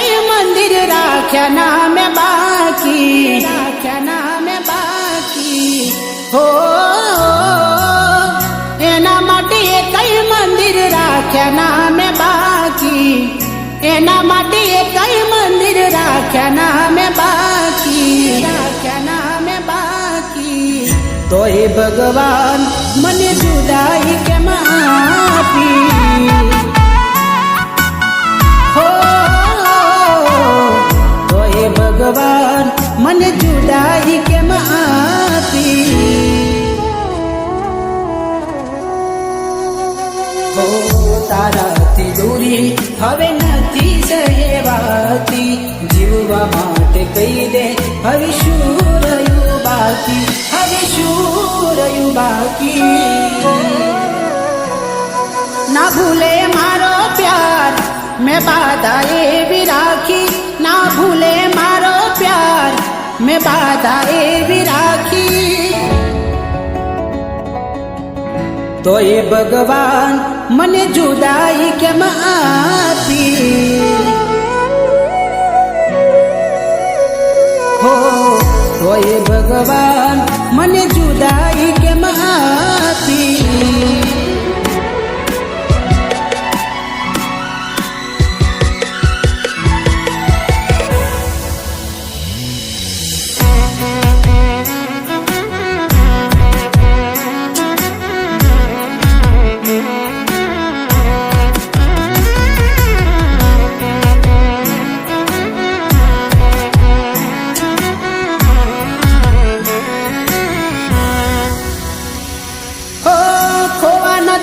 કઈ મંદિર રાખ્યા નામે બાકી, રાખ્યા નામે બાકી હો, એના માટે કઈ મંદિર રાખ્યા નામે બાકી, એના માટે કઈ મંદિર રાખ્યા નામે બાકી, રાખ્યા નામે બાકી. તોય ભગવાન મને જુદાઈ કેમ આપી હો, તોય ભગવાન મને જુદાઈ કેમ આપી હો. તારાથી દૂરી હવે નથી સહેવાતી, જીવવા માટે કહી દે હવે શું રહ્યું બાકી, હવે શું રહ્યું બાકી. ના ભૂલે મારો પ્યાર મેં બાધા એવી રાખી, ના ભૂલે મારો પ્યાર મેં બાધા એવી રાખી. તોય ભગવાન મને જુદાઈ કેમ આપી હો, તોય ભગવાન મને જુદાઈ કેમ આપી.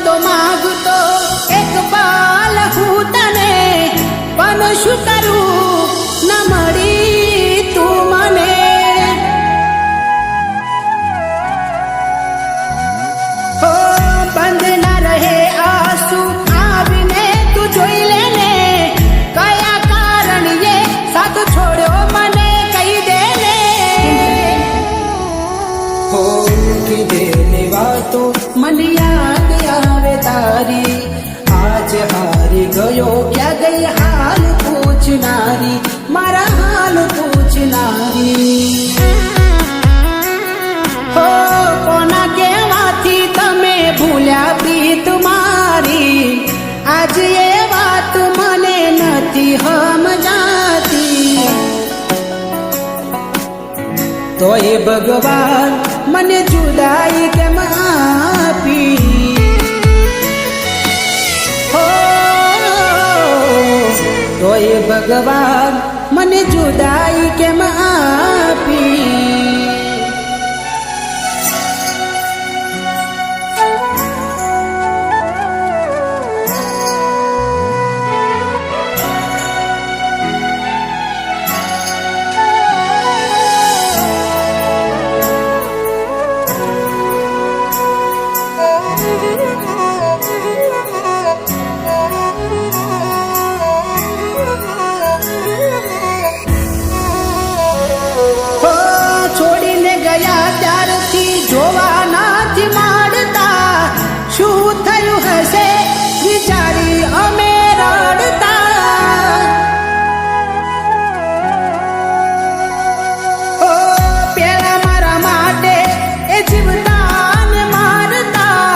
તો માગતો એક પાલ હું તને, પણ શું કરું ન મળી તું મને. હો બંધ ન રહે આંસુ આવીને તું જોઈ લેને, કયા કારણે સાથ છોડ્યો મને કહી દે ને. હો કીધેલી વાતો મને યાદ આવે તારી, આજ હારી ગયો ક્યાં ગઈ હાલ પૂછનારી, મારા હાલ પૂછનારી. હો કોના કહેવાથી તમે ભૂલ્યા પ્રીત મારી, આજ એ વાત મને નથી સમજાતી. તોય ભગવાન મને જુદાઈ કેમ આપી હો, તોય ભગવાન મને જુદાઈ કેમ આપી. ત્યારથી જોવા નથી માંડતા, શું થયું હશે વિચારી અમે રડતા. ઓ પેલા મારા માટે એ જીવતા ને મારતા,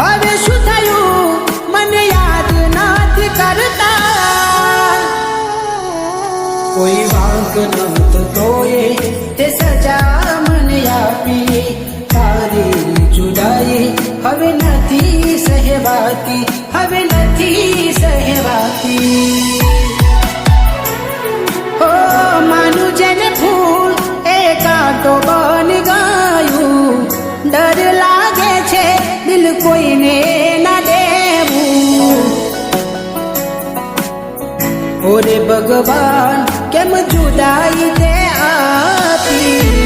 હવે શું થયું મને યાદ નથી કરતા. કોઈ વાંક નહોતો તોય તે સજા મને આપી, તારી જુદાઈ હવે નથી સહેવાતી, હવે નથી સહેવાતી. હો માનું જેને ફૂલ એ કાંટો બની ગયું, ડર લાગે છે દિલ કોઈને ના દેવું. ઓરે ભગવાન કેમ જુદાઈ તે આપી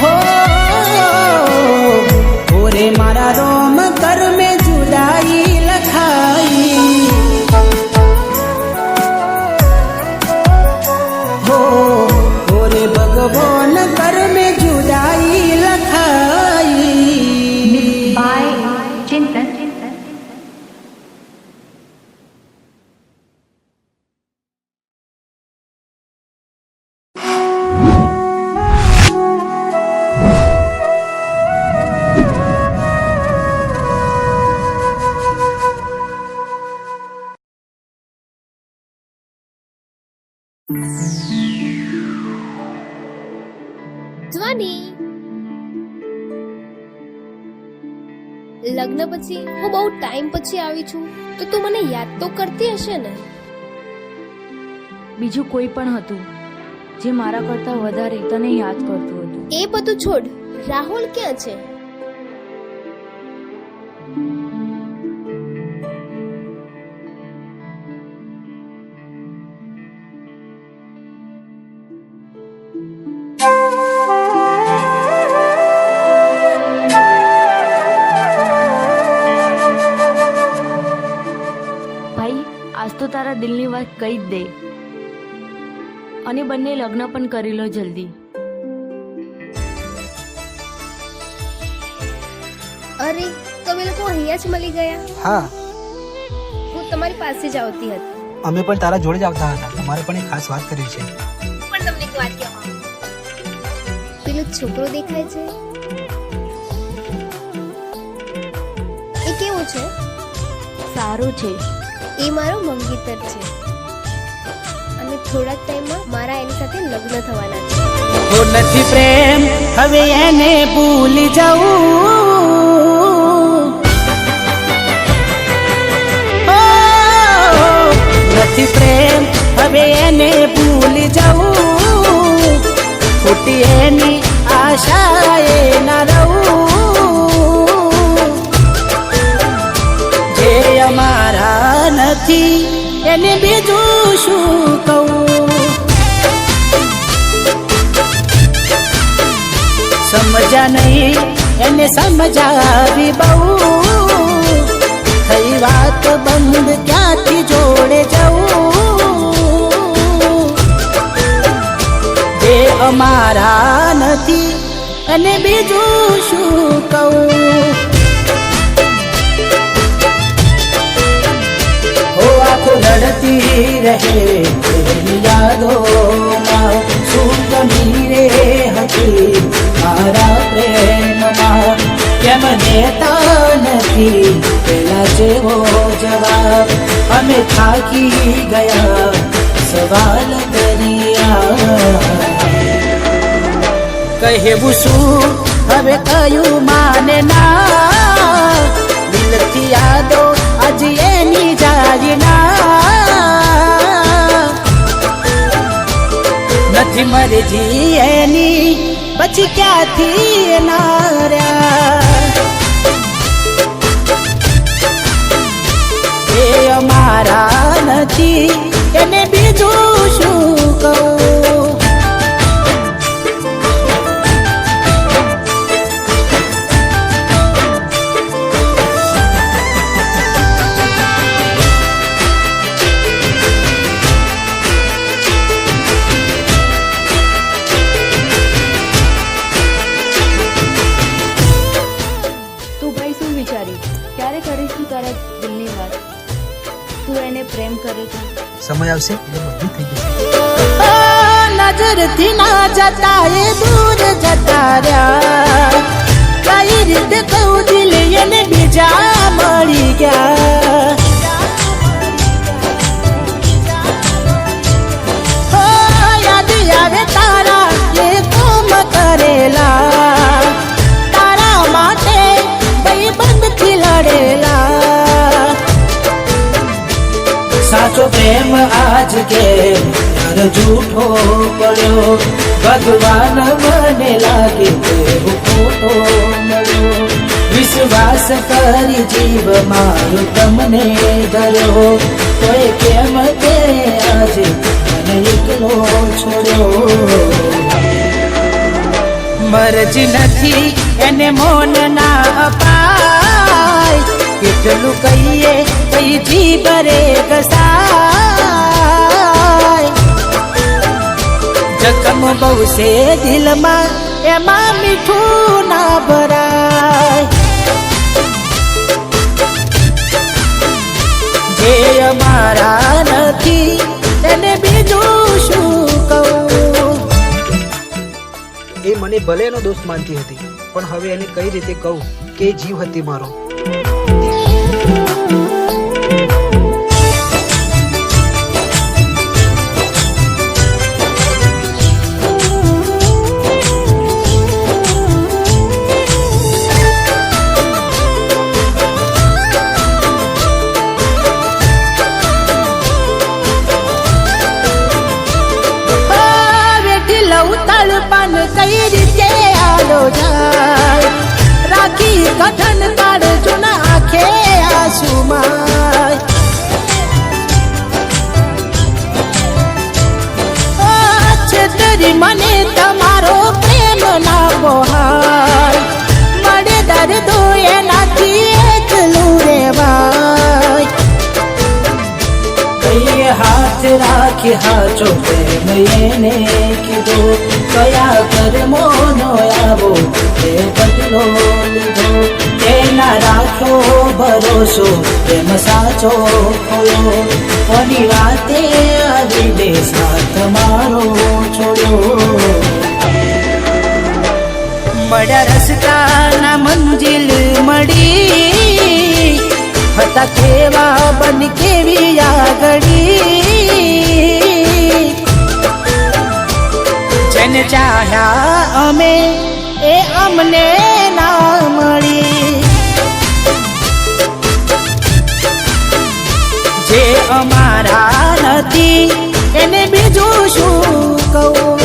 હો, ઓરે મારા રોમ કર મેં જુદાઈ લખાઈ હો, ઓરે ભગવાન કર મેં જુદાઈ લખાઈ. બાય ચિંતન. જ્વાની, લગ્ન પછી હું બહુ ટાઈમ પછી આવી છું, તો તું મને યાદ તો કરતી હશે ને? બીજું કોઈ પણ હતું જે મારા કરતા વધારે તને યાદ કરતું હતું. એ બધું છોડ, રાહુલ ક્યાં છે? ભાઈ, આજ તો તારા દિલની વાત કહી જ દે અને બંને લગ્ન પણ કરી લો જલ્દી. અરે, તમે લોકો અહીંયા જ મળી ગયા? હા, હું તમારી પાસે જ આવતી હતી. અમે પણ તારા જોડે જ આવતા હતા. તમારે પણ એક ખાસ વાત કરવી છે. પણ તમને એક વાત કહેવા માંગુ. પેલો છોકરો દેખાય છે, એ કેવો છે? સારું છે. એ મારો મંગીતર છે અને થોડાક ટાઈમમાં મારા એની સાથે લગ્ન થવાના છે. તો નથી પ્રેમ હવે એને ભૂલી જવું, નથી પ્રેમ હવે એને ભૂલી જવું, ખોટી એની આશાએ ના રહું, જે અમારા નથી એને બીજું શું કહું. સમજા નહીં એને સમજાવી બહુ, થઈ વાત બંધ ક્યાંથી જોડે જવું, જે અમારા નથી અને બીજું શું કહું. હો આંખો રડતી રહે તેની યાદોમાં, શું કમી રે હતી મારા પ્રેમમાં, કેમ દેતા નથી પેલા જેવો જવાબ, અમે થાકી ગયા સવાલ કર્યા. કહેવું શું હવે કયું માને ના, દિલથી યાદો હજી એની જાય ના, નથી મરજી એની પછી ક્યાંથી નાર્યા, એ અમારા નથી એને બીજું શું કહું. ક્યારે કરીશું તારા દિલની વાત? તું એને પ્રેમ કરે છે? સમય આવશે એટલે બધું થઈ જશે. નજરથી ના જતા એ દૂર જતા રહ્યા, કઈ રીતે કહું દિલ એને બીજા મળી ગયા. યાદ આવે તારા એ કોમ કરેલા, તારા માટે બંધથી લડેલા, સાચો પ્રેમ આજ કે જૂઠો પડ્યો, ભગવાન મને લાગે ખોટો મળ્યો, વિશ્વાસ કરી જીવ મારો તમને ધર્યો, તોય કેમ તે આજે મને એકલો છોડ્યો. મરજી નથી એને મોન ના અપાય, કેટલું કહીએ કઈ જીભ રે ઘસાય, જખમ બહુ છે દિલમાં એમાં મીઠું ના ભરાય, જે અમારા નથી એને બીજું શું કહું. એ મને ભલે એનો દોસ્ત માનતી હતી, પણ હવે એને કઈ રીતે કહું કે એ જીવ હતી મારો. પણ કઈ રીતે આલો જાય રાખી કઠન કાઢજો ના આંખે આંસુમાં છેતરી મને તમારો પ્રેમ ના બોહાય મળે દર્દો એનાથી એકલું રેવાય કઈએ હાથ રાખી હાચો પ્રેમ એને કીધો કયા કર્મોનો આવો તે બદલો લીધો તેના રાખ્યો ભરોસો પ્રેમ સાચો ખોયો કોની વાતે આવી દે સાથ મારો છોડ્યો મળ્યા રસ્તાના મંજિલ મળી હતા કેવા બન કેવી આગળી જેને ચાહ્યા અમે એ અમને ના મળી જે અમારા નથી એને બીજું શું કહું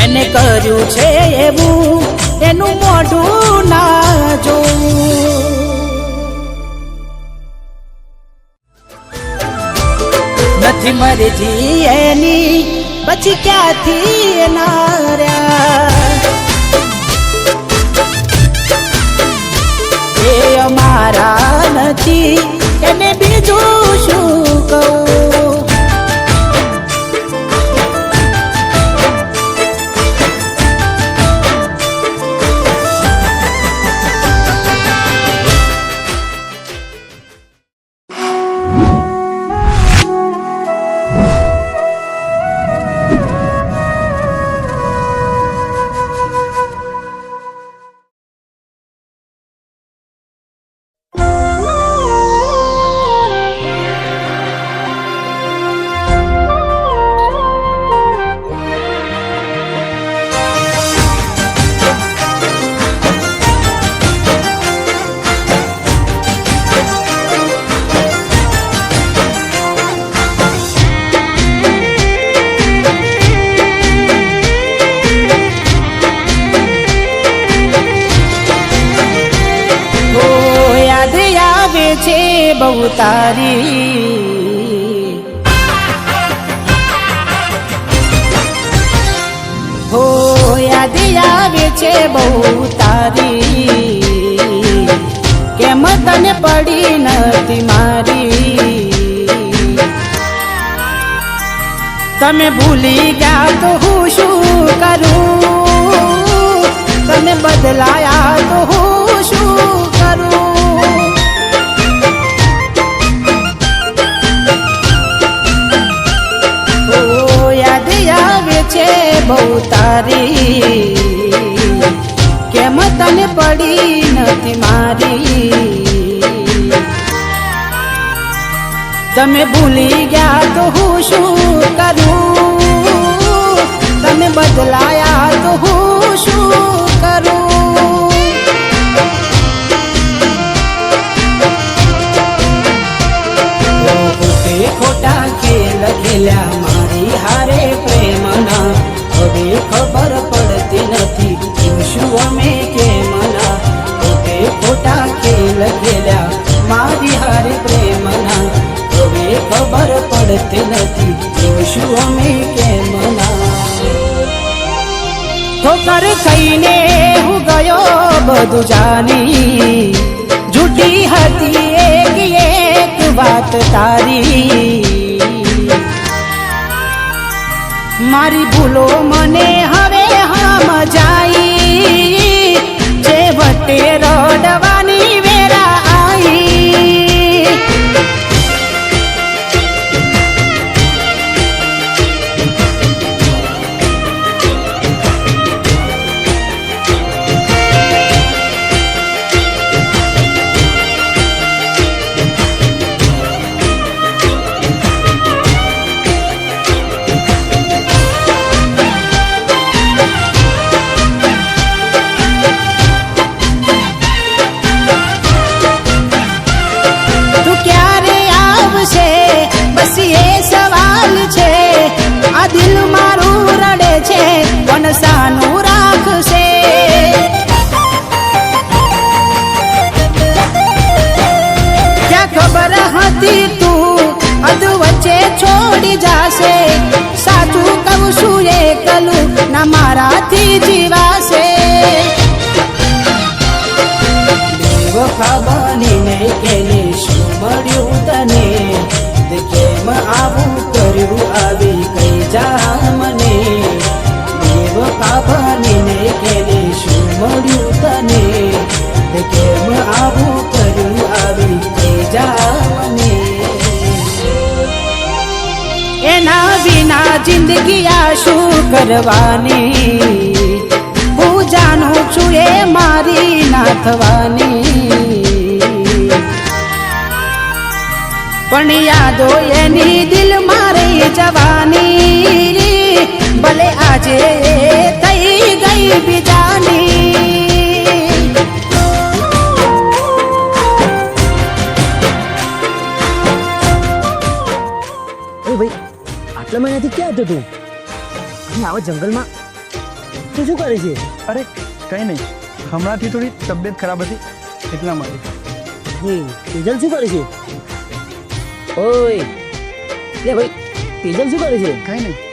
એને કર્યું છે એવું એનું મોઢું ના જોવું નથી મરજી એની પછી ક્યાંથી ના રહ્યા એ અમારા નથી એને બીજું શું કહું બહુ તારી હો યાદ આવે છે બહુ તારી કેમ તને પડી નથી મારી તમે ભૂલી ગયા તો હું શું કરું તમે બદલાયા તો હું શું કરું છે બહુ તારી કેમ તને પડી નથી મારી તમે ભૂલી ગયા તો હું શું કરું તમે બદલાયા તો હું શું કરું ખોટા ખેલ ખેલ્યા મારી હારે પ્રેમના હવે ખબર પડતી નથી શું અમે કેમના ખોટા ખેલ ખેલ્યા મારી હારે પ્રેમના હવે ખબર પડતી નથી શું અમે કેમના ઠોકર ખાઈને હું ગયો બધું જાની જૂઠી હતી એક વાત તારી મારી ભૂલો મને હવે સમજાઈ જે વટે રડવાની વેરા આવી ખબર હતી તું અધ વચ્ચે છોડી જાશે સાચું કહું છું એકલું ના મારાથી જીવાશે વફા બનીને કેને શું મળ્યું તને તે કેમ આવું કર્યું આવી કઈ જા મને વફા બનીને કેને શું મળ્યું તને તે કેમ આવું કર્યું આવી કઈ જા મને એના વિના જિંદગી આ શું કરવાની હું જાણું છું એ મારી ના થવાની પણ યાદો એની દિલ મારી જવાની ભલે આજે થઈ ગઈ બીજાની ભાઈ આટલા મહિનાથી ક્યાં હતો તું અને આવા જંગલમાં તું શું કરે છે? અરે કંઈ નહીં, હમણાંથી થોડી તબિયત ખરાબ હતી એટલા માટે. તેજલ શું કરે છે? ઓય લે ભાઈ, તેજલ શું કરે છે? કંઈ નહીં.